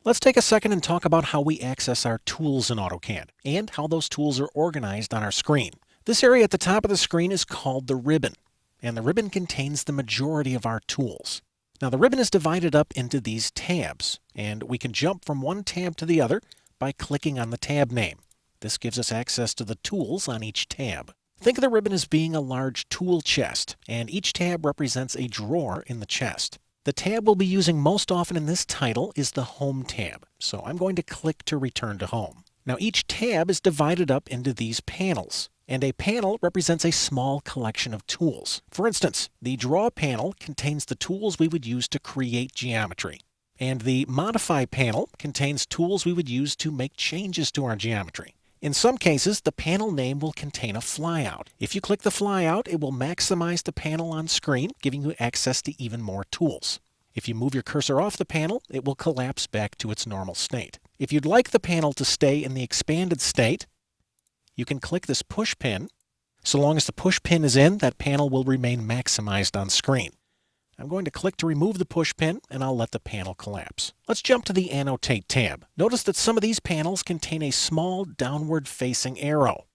Let's take a second and talk about how we access our tools in AutoCAD and how those tools are organized on our screen. This area at the top of the screen is called the ribbon, and the ribbon contains the majority of our tools. Now the ribbon is divided up into these tabs, and we can jump from one tab to the other by clicking on the tab name. This gives us access to the tools on each tab. Think of the ribbon as being a large tool chest, and each tab represents a drawer in the chest. The tab we'll be using most often in this title is the Home tab, so I'm going to click to return to Home. Now each tab is divided up into these panels, and a panel represents a small collection of tools. For instance, the Draw panel contains the tools we would use to create geometry, and the Modify panel contains tools we would use to make changes to our geometry. In some cases, the panel name will contain a flyout. If you click the flyout, it will maximize the panel on screen, giving you access to even more tools. If you move your cursor off the panel, it will collapse back to its normal state. If you'd like the panel to stay in the expanded state, you can click this push pin. So long as the push pin is in, that panel will remain maximized on screen. I'm going to click to remove the push pin, and I'll let the panel collapse. Let's jump to the Annotate tab. Notice that some of these panels contain a small downward-facing arrow.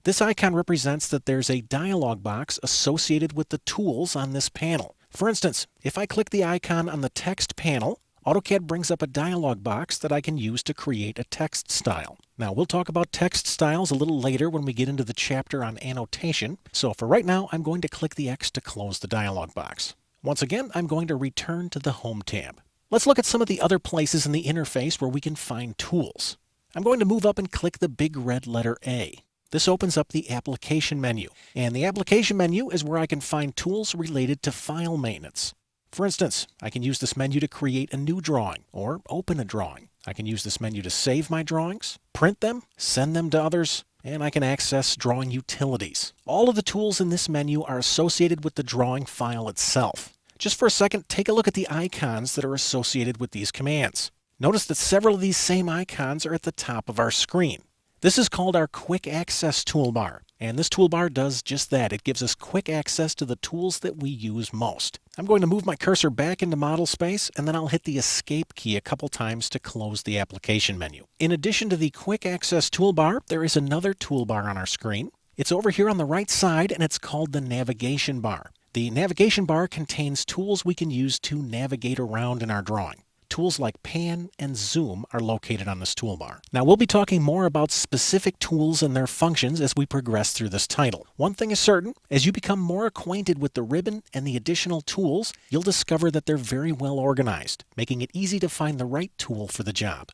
This icon represents that there's a dialog box associated with the tools on this panel. For instance, if I click the icon on the Text panel, AutoCAD brings up a dialog box that I can use to create a text style. Now, we'll talk about text styles a little later when we get into the chapter on annotation, so for right now, I'm going to click the X to close the dialog box. Once again, I'm going to return to the Home tab. Let's look at some of the other places in the interface where we can find tools. I'm going to move up and click the big red letter A. This opens up the Application menu, and the Application menu is where I can find tools related to file maintenance. For instance, I can use this menu to create a new drawing or open a drawing. I can use this menu to save my drawings, print them, send them to others, and I can access drawing utilities. All of the tools in this menu are associated with the drawing file itself. Just for a second, take a look at the icons that are associated with these commands. Notice that several of these same icons are at the top of our screen. This is called our Quick Access toolbar, and this toolbar does just that. It gives us quick access to the tools that we use most. I'm going to move my cursor back into model space, and then I'll hit the Escape key a couple times to close the Application menu. In addition to the Quick Access toolbar, there is another toolbar on our screen. It's over here on the right side, and it's called the Navigation bar. The Navigation bar contains tools we can use to navigate around in our drawing. Tools like Pan and Zoom are located on this toolbar. Now we'll be talking more about specific tools and their functions as we progress through this title. One thing is certain, as you become more acquainted with the ribbon and the additional tools, you'll discover that they're very well organized, making it easy to find the right tool for the job.